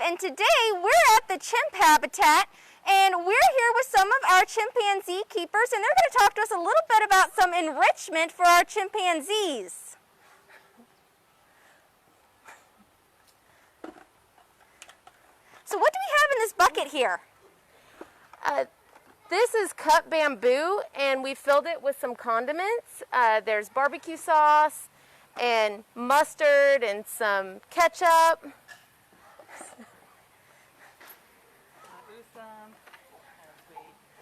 and today we're at the chimp habitat, and we're here with some of our chimpanzee keepers, and they're going to talk to us a little bit about some enrichment for our chimpanzees. So what do we have in this bucket here? This is cut bamboo, and we filled it with some condiments. There's barbecue sauce and mustard and some ketchup.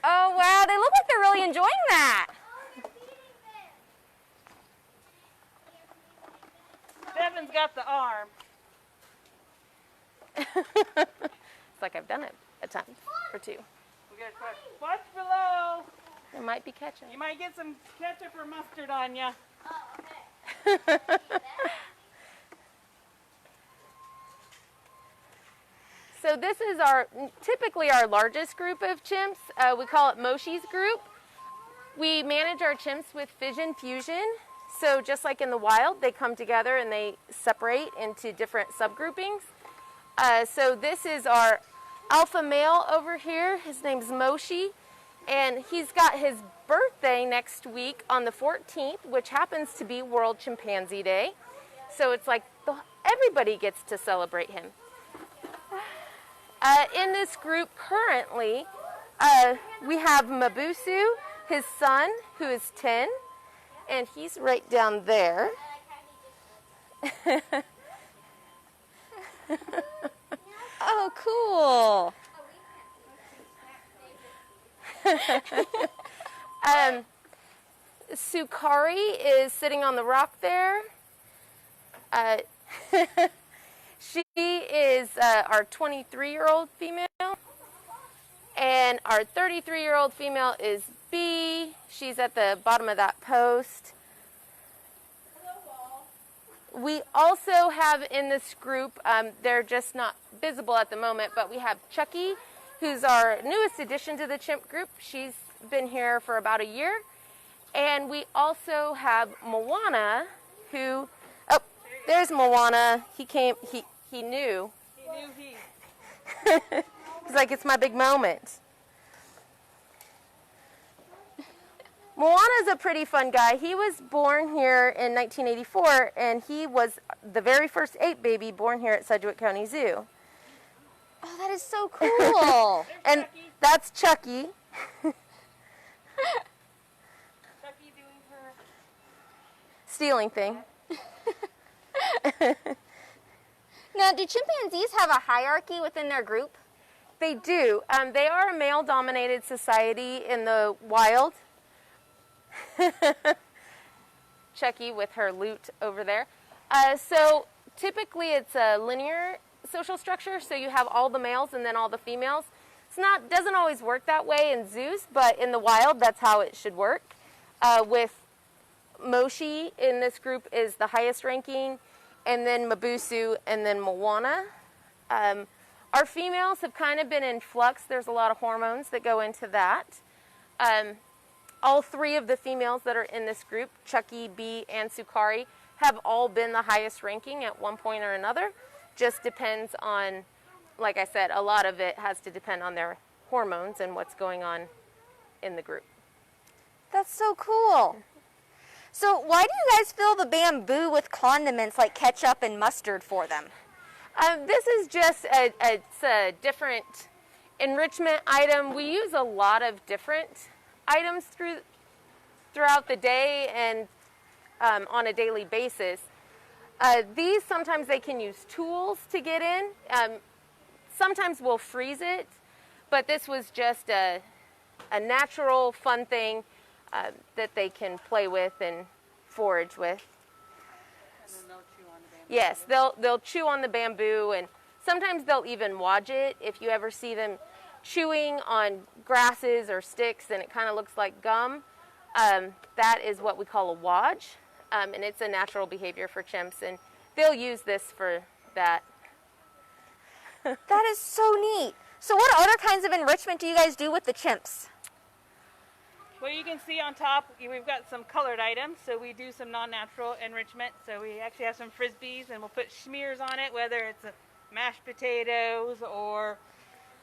Oh wow, they look like they're really enjoying that. Devin's got the arm. It's like I've done it a time or two. We got to watch below. There might be ketchup. You might get some ketchup or mustard on you. Oh, okay. So this is typically our largest group of chimps. We call it Moshi's group. We manage our chimps with fission fusion. So just like in the wild, they come together and they separate into different subgroupings. So this is our alpha male over here. His name's Moshi, and he's got his birthday next week on the 14th, which happens to be World Chimpanzee Day. So it's like everybody gets to celebrate him. In this group currently, we have Mabusu, his son, who is 10, and he's right down there. Oh, cool. Sukari is sitting on the rock there. She is our 23-year-old female, and our 33-year-old female is B. She's at the bottom of that post. We also have in this group, they're just not visible at the moment, but we have Chucky, who's our newest addition to the chimp group. She's been here for about a year. And we also have Moana, who, oh, there's Moana. He came, he knew. He knew he. He's like, it's my big moment. Moana's a pretty fun guy. He was born here in 1984, and he was the very first ape baby born here at Sedgwick County Zoo. Oh, that is so cool. And that's Chucky. Chucky doing her Stealing thing. Now, do chimpanzees have a hierarchy within their group? They do. They are a male-dominated society in the wild. Chucky with her loot over there. So typically it's a linear social structure, so you have all the males and then all the females. Doesn't always work that way in zoos, but in the wild that's how it should work. With Moshi in this group is the highest ranking, and then Mabusu, and then Moana. Our females have kind of been in flux. There's a lot of hormones that go into that. All three of the females that are in this group, Chucky, B, and Sukari, have all been the highest ranking at one point or another. Just depends on, like I said, a lot of it has to depend on their hormones and what's going on in the group. That's so cool. So why do you guys fill the bamboo with condiments like ketchup and mustard for them? This is just it's a different enrichment item. We use a lot of different items throughout the day and on a daily basis. These, sometimes they can use tools to get in. Sometimes we'll freeze it, but this was just a natural, fun thing that they can play with and forage with. and then they'll chew on the bamboo. Yes, they'll chew on the bamboo, and sometimes they'll even wodge it. If you ever see them chewing on grasses or sticks and it kind of looks like gum, that is what we call a wodge, and it's a natural behavior for chimps, and they'll use this for that. That is so neat. So what other kinds of enrichment do you guys do with the chimps? Well, you can see on top, we've got some colored items, so we do some non-natural enrichment. So we actually have some Frisbees, and we'll put smears on it, whether it's mashed potatoes or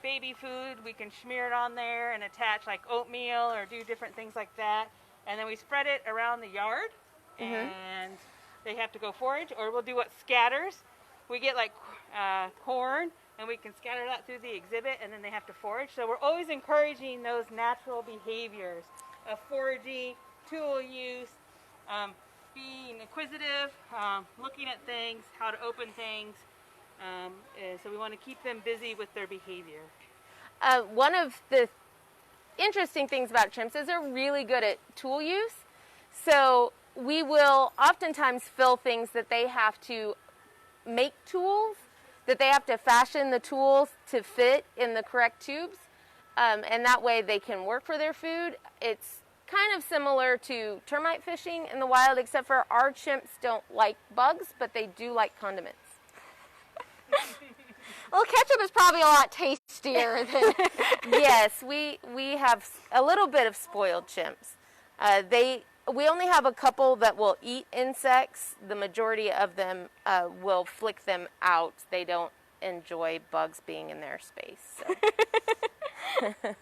baby food, we can smear it on there and attach like oatmeal or do different things like that. And then we spread it around the yard, and they have to go forage, or we'll do what scatters. We get like corn, and we can scatter that through the exhibit, and then they have to forage. So we're always encouraging those natural behaviors of foraging, tool use, being inquisitive, looking at things, how to open things. So we want to keep them busy with their behavior. One of the interesting things about chimps is they're really good at tool use. So we will oftentimes fill things that they have to make tools, that they have to fashion the tools to fit in the correct tubes, and that way they can work for their food. It's kind of similar to termite fishing in the wild, except for our chimps don't like bugs, but they do like condiments. Well, ketchup is probably a lot tastier than... Yes, we have a little bit of spoiled chimps. We only have a couple that will eat insects. The majority of them will flick them out. They don't enjoy bugs being in their space. So.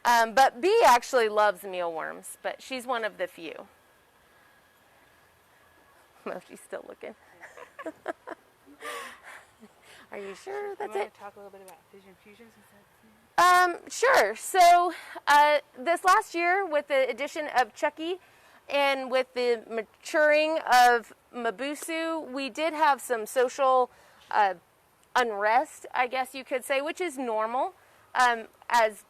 But Bee actually loves mealworms, but she's one of the few. Moshi's still looking. Are you sure that's it? Want to talk a little bit about Fission Fusions? Sure. So this last year, with the addition of Chucky and with the maturing of Mabusu, we did have some social unrest, I guess you could say, which is normal as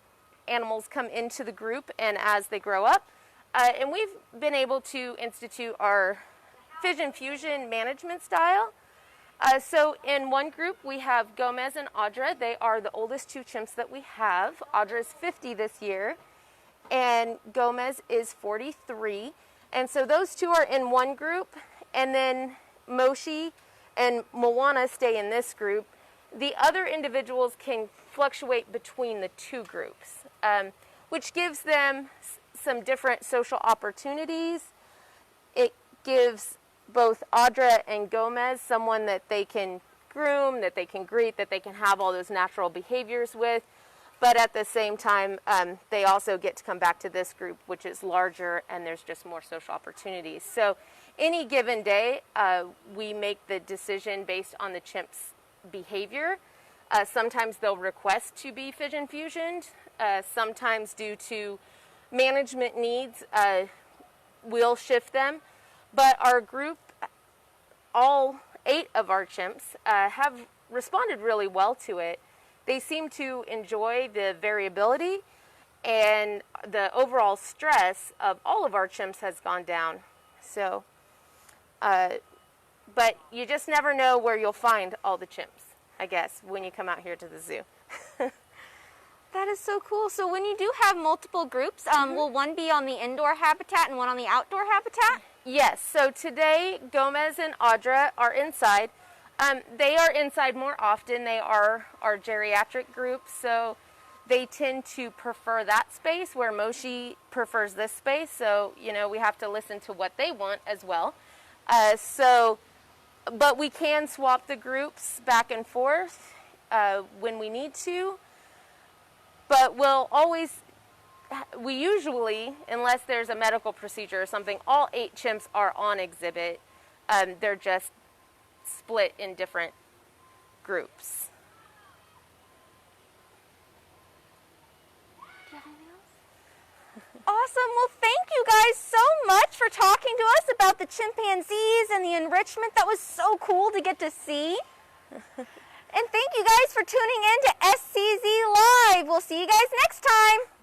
animals come into the group and as they grow up. And we've been able to institute our Fission Fusion management style. So in one group we have Gomez and Audra. They are the oldest two chimps that we have. Audra is 50 this year and Gomez is 43. And so those two are in one group, and then Moshi and Moana stay in this group. The other individuals can fluctuate between the two groups, which gives them some different social opportunities. It gives both Audra and Gomez someone that they can groom, that they can greet, that they can have all those natural behaviors with. But at the same time, they also get to come back to this group, which is larger, and there's just more social opportunities. So any given day, we make the decision based on the chimp's behavior. Sometimes they'll request to be Fission Fusioned. Sometimes due to management needs, we'll shift them. But our group, all 8 of our chimps, have responded really well to it. They seem to enjoy the variability, and the overall stress of all of our chimps has gone down. So, but you just never know where you'll find all the chimps, I guess, when you come out here to the zoo. That is so cool. So when you do have multiple groups, will one be on the indoor habitat and one on the outdoor habitat? Yes, so today Gomez and Audra are inside. They are inside more often. They are our geriatric group, so they tend to prefer that space, where Moshi prefers this space. So, you know, we have to listen to what they want as well. But we can swap the groups back and forth when we need to. But we usually, unless there's a medical procedure or something, all 8 chimps are on exhibit. They're just split in different groups. Do you have anything else? Awesome. Well, thank you guys so much for talking to us about the chimpanzees and the enrichment. That was so cool to get to see. And thank you guys for tuning in to SCZ Live. We'll see you guys next time.